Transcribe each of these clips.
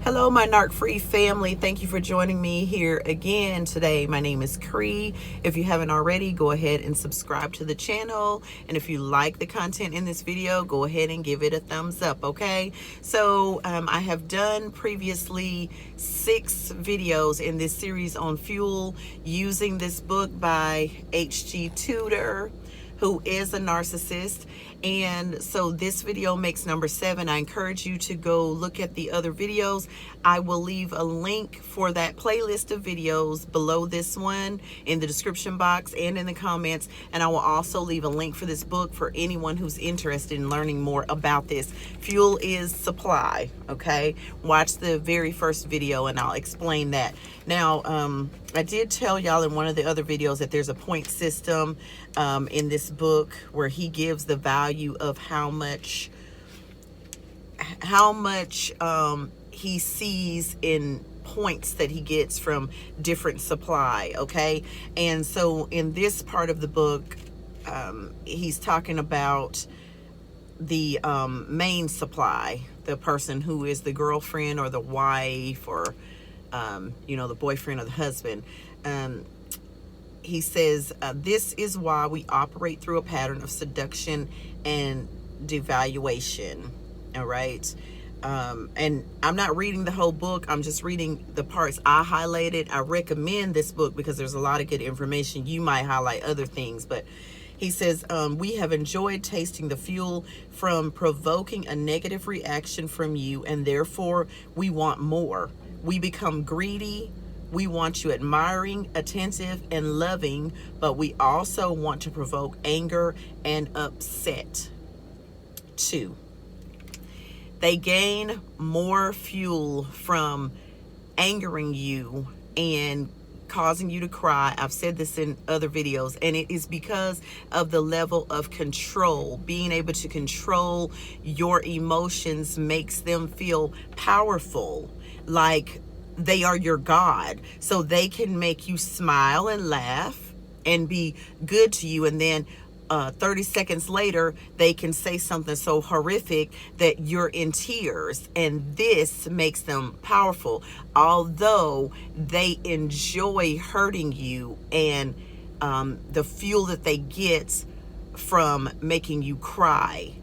Hello, my narc-free family. Thank you for joining me here again today. My name is Cree. If you haven't already, go ahead and subscribe to the channel. And if you like the content in this video, go ahead and give it a thumbs up, okay? So I have done previously 6 videos in this series on fuel using this book by H.G. Tudor, who is a narcissist. And so this video makes number 7. I encourage you to go look at the other videos. I will leave a link for that playlist of videos below this one in the description box and in the comments. And I will also leave a link for this book for anyone who's interested in learning more about this. Fuel is supply, okay? Watch the very first video and I'll explain that. Now, I did tell y'all in one of the other videos that there's a point system in this book where he gives the value of how much he sees in points that he gets from different supply, okay? And so in this part of the book, he's talking about the main supply, the person who is the girlfriend or the wife or you know, the boyfriend or the husband. He says, this is why we operate through a pattern of seduction and devaluation. All right. And I'm not reading the whole book. I'm just reading the parts I highlighted. I recommend this book because there's a lot of good information. You might highlight other things, but he says, we have enjoyed tasting the fuel from provoking a negative reaction from you, and therefore we want more. We become greedy. We want you admiring, attentive, and loving, but we also want to provoke anger and upset too. They gain more fuel from angering you and causing you to cry. I've said this in other videos, and it is because of the level of control. Being able to control your emotions makes them feel powerful, like they are your God. So they can make you smile and laugh and be good to you, and then 30 seconds later they can say something so horrific that you're in tears, and this makes them powerful, although they enjoy hurting you, and the fuel that they get from making you cry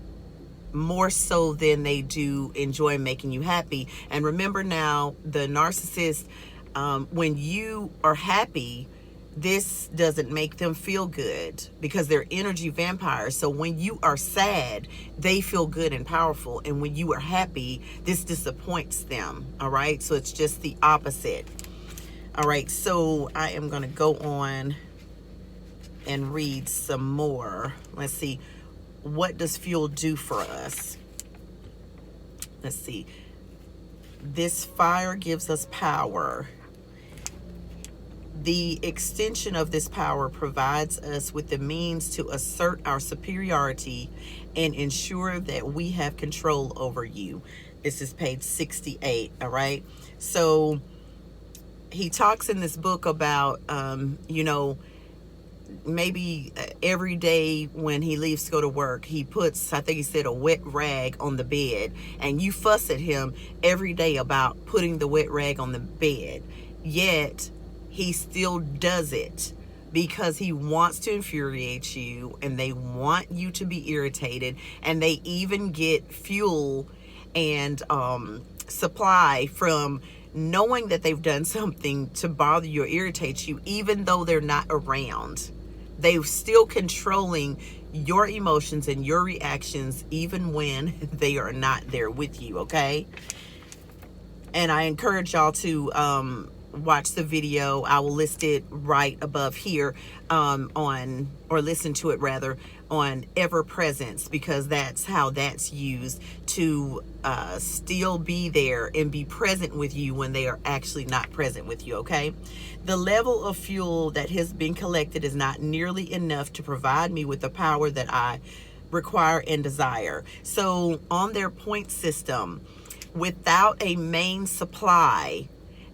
more so than they do enjoy making you happy. And remember now, the narcissist, when you are happy, this doesn't make them feel good because they're energy vampires. So when you are sad, they feel good and powerful. And when you are happy, this disappoints them. All right. So it's just the opposite. All right. So I am going to go on and read some more. Let's see. What does fuel do for us? Let's see. This fire gives us power. The extension of this power provides us with the means to assert our superiority and ensure that we have control over you. This is page 68, all right? So he talks in this book about, you know, maybe every day when he leaves to go to work, he puts, I think he said, a wet rag on the bed, and you fuss at him every day about putting the wet rag on the bed, yet he still does it because he wants to infuriate you, and they want you to be irritated, and they even get fuel and supply from knowing that they've done something to bother you or irritate you, even though they're not around. They're still controlling your emotions and your reactions even when they are not there with you, okay? And I encourage y'all to watch the video. I will list it right above here or listen to it rather, on ever presence, because that's how that's used to still be there and be present with you when they are actually not present with you, okay? The level of fuel that has been collected is not nearly enough to provide me with the power that I require and desire. So on their point system, without a main supply,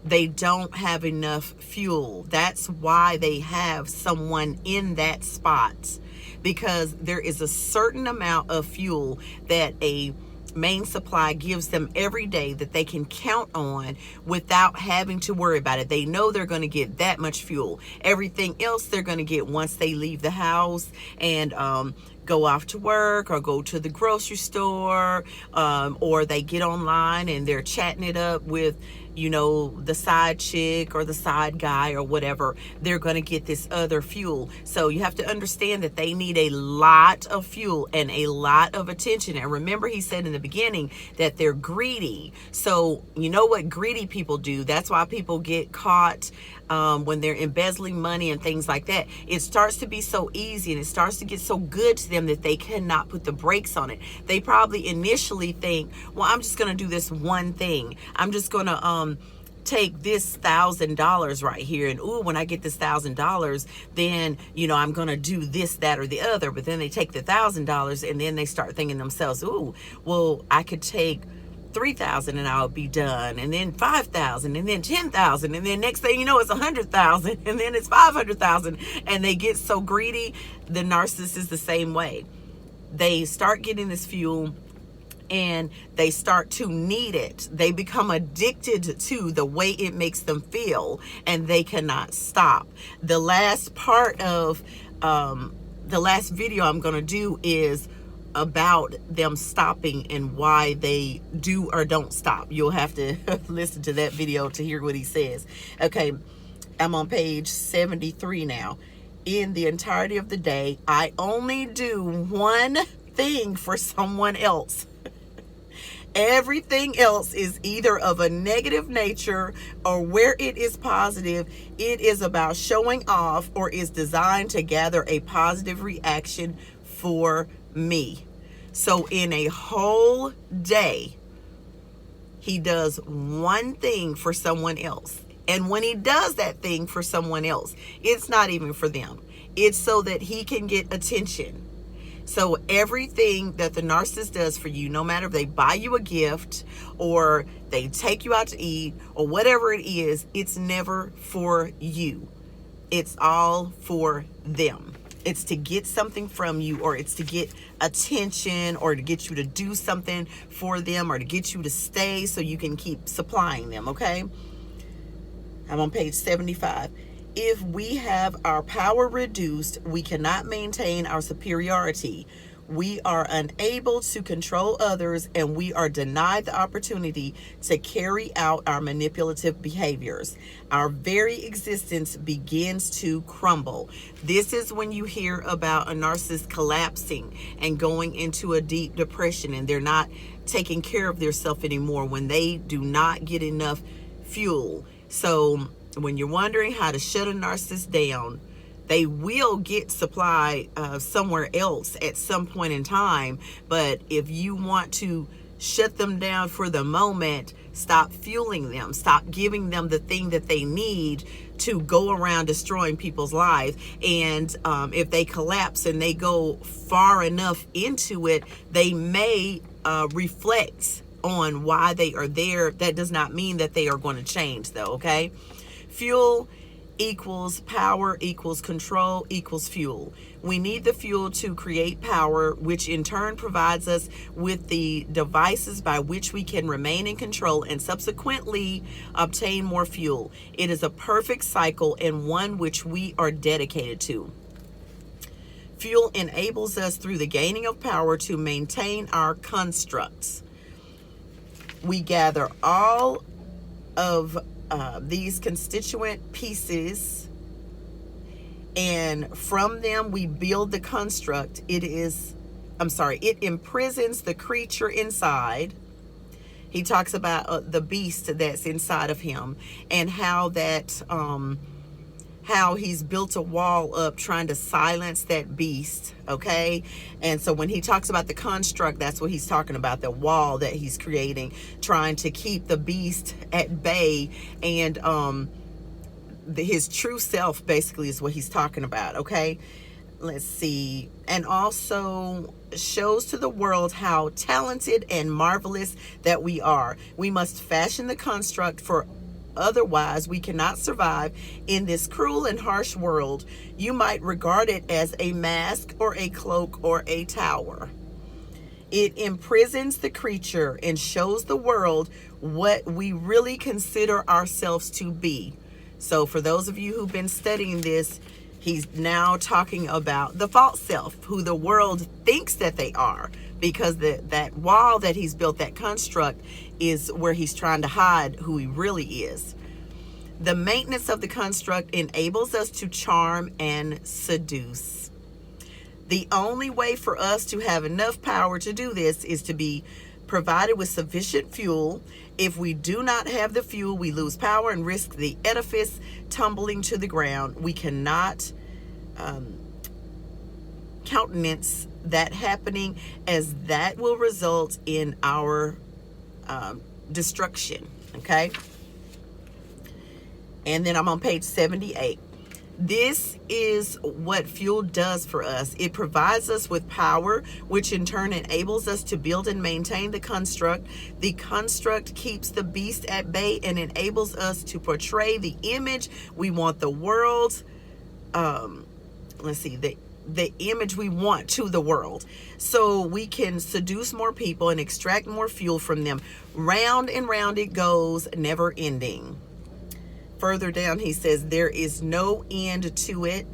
they don't have enough fuel. That's why they have someone in that spot, because there is a certain amount of fuel that a main supply gives them every day that they can count on without having to worry about it. They know they're going to get that much fuel. Everything else they're going to get once they leave the house and go off to work or go to the grocery store, or they get online and they're chatting it up with, you know, the side chick or the side guy or whatever. They're going to get this other fuel. So you have to understand that they need a lot of fuel and a lot of attention. And remember, he said in the beginning that they're greedy. So you know what greedy people do? That's why people get caught when they're embezzling money and things like that. It starts to be so easy and it starts to get so good to them that they cannot put the brakes on it. They probably initially think, well, I'm just going to do this one thing. I'm just going to take this $1,000 right here, and ooh, when I get this $1,000, then, you know, I'm gonna do this, that, or the other. But then they take the $1,000 and then they start thinking to themselves, ooh, well, I could take 3,000 and I'll be done, and then 5,000, and then 10,000, and then next thing you know, it's 100,000, and then it's 500,000, and they get so greedy. The narcissist is the same way. They start getting this fuel and they start to need it. They become addicted to the way it makes them feel, and they cannot stop. The last part of the last video I'm going to do is about them stopping and why they do or don't stop. You'll have to listen to that video to hear what he says. Okay, I'm on page 73 now. In the entirety of the day, I only do one thing for someone else. Everything else is either of a negative nature, or where it is positive, it is about showing off or is designed to gather a positive reaction for me. So in a whole day, he does one thing for someone else. And when he does that thing for someone else, it's not even for them. It's so that he can get attention. So everything that the narcissist does for you, no matter if they buy you a gift or they take you out to eat or whatever it is, it's never for you. It's all for them. It's to get something from you, or it's to get attention, or to get you to do something for them, or to get you to stay so you can keep supplying them, okay? I'm on page 75. If we have our power reduced, we cannot maintain our superiority. We are unable to control others, and we are denied the opportunity to carry out our manipulative behaviors. Our very existence begins to crumble. This is when you hear about a narcissist collapsing and going into a deep depression, and they're not taking care of themselves anymore, when they do not get enough fuel. So when you're wondering how to shut a narcissist down, they will get supply somewhere else at some point in time. But if you want to shut them down for the moment, stop fueling them, stop giving them the thing that they need to go around destroying people's lives. And if they collapse and they go far enough into it, they may reflect on why they are there. That does not mean that they are going to change, though, okay? Fuel equals power equals control equals fuel. We need the fuel to create power, which in turn provides us with the devices by which we can remain in control and subsequently obtain more fuel. It is a perfect cycle, and one which we are dedicated to. Fuel enables us through the gaining of power to maintain our constructs. We gather all of these constituent pieces, and from them we build the construct. It imprisons the creature inside. He talks about the beast that's inside of him, and how that how he's built a wall up trying to silence that beast, okay? And so when he talks about the construct, that's what he's talking about, the wall that he's creating, trying to keep the beast at bay. And his true self basically is what he's talking about, okay? Let's see. And also shows to the world how talented and marvelous that we are. We must fashion the construct, for otherwise we cannot survive in this cruel and harsh world. You might regard it as a mask or a cloak or a tower. It imprisons the creature and shows the world what we really consider ourselves to be. So for those of you who've been studying this, he's now talking about the false self, who the world thinks that they are, because that wall that he's built, that construct, is where he's trying to hide who he really is. The maintenance of the construct enables us to charm and seduce. The only way for us to have enough power to do this is to be provided with sufficient fuel. If we do not have the fuel, we lose power and risk the edifice tumbling to the ground. We cannot countenance that happening, as that will result in our destruction. Okay? And then I'm on page 78. This is what fuel does for us. It provides us with power, which in turn enables us to build and maintain the construct. The construct keeps the beast at bay and enables us to portray the image we want the world. The image we want to the world, so we can seduce more people and extract more fuel from them. Round and round it goes, never ending. Further down, he says, there is no end to it,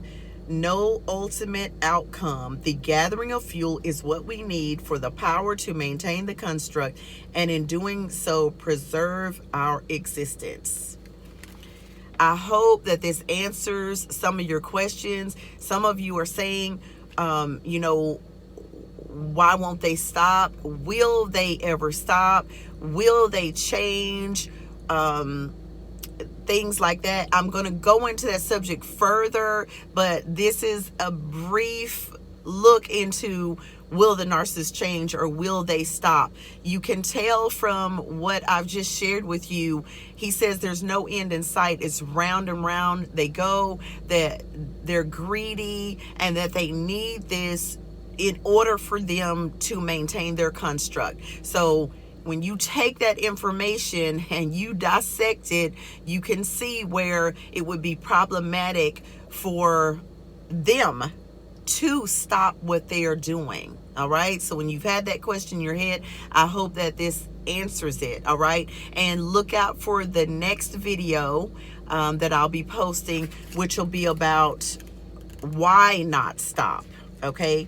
no ultimate outcome. The gathering of fuel is what we need for the power to maintain the construct, and in doing so, preserve our existence. I hope that this answers some of your questions. Some of you are saying, why won't they stop? Will they ever stop? Will they change? Things like that. I'm going to go into that subject further, but this is a brief look into, will the narcissist change or will they stop? You can tell from what I've just shared with you. He says there's no end in sight. It's round and round they go, that they're greedy, and that they need this in order for them to maintain their construct. So when you take that information and you dissect it, you can see where it would be problematic for them to stop what they are doing. All right. So when you've had that question in your head, I hope that this answers it. All right. And look out for the next video that I'll be posting, which will be about why not stop. Okay.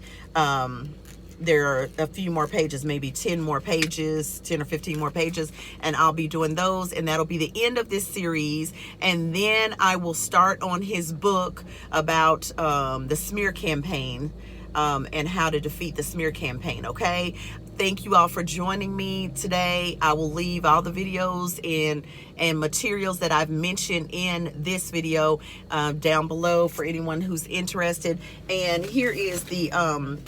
There are a few more pages, maybe 10 more pages, 10 or 15 more pages, and I'll be doing those, and that'll be the end of this series. And then I will start on his book about the smear campaign and how to defeat the smear campaign. Okay. Thank you all for joining me today. I will leave all the videos and materials that I've mentioned in this video down below for anyone who's interested. And here is the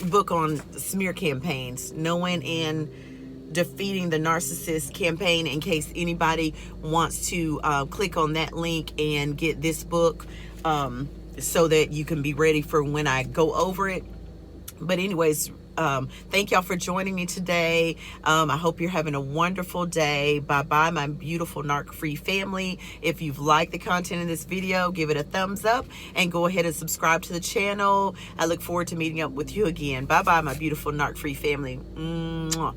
book on smear campaigns, knowing and defeating the narcissist campaign, in case anybody wants to click on that link and get this book so that you can be ready for when I go over it. But anyways, thank y'all for joining me today. I hope you're having a wonderful day. Bye-bye, my beautiful narc-free family. If you've liked the content in this video, give it a thumbs up and go ahead and subscribe to the channel. I look forward to meeting up with you again. Bye-bye, my beautiful narc-free family. Mwah.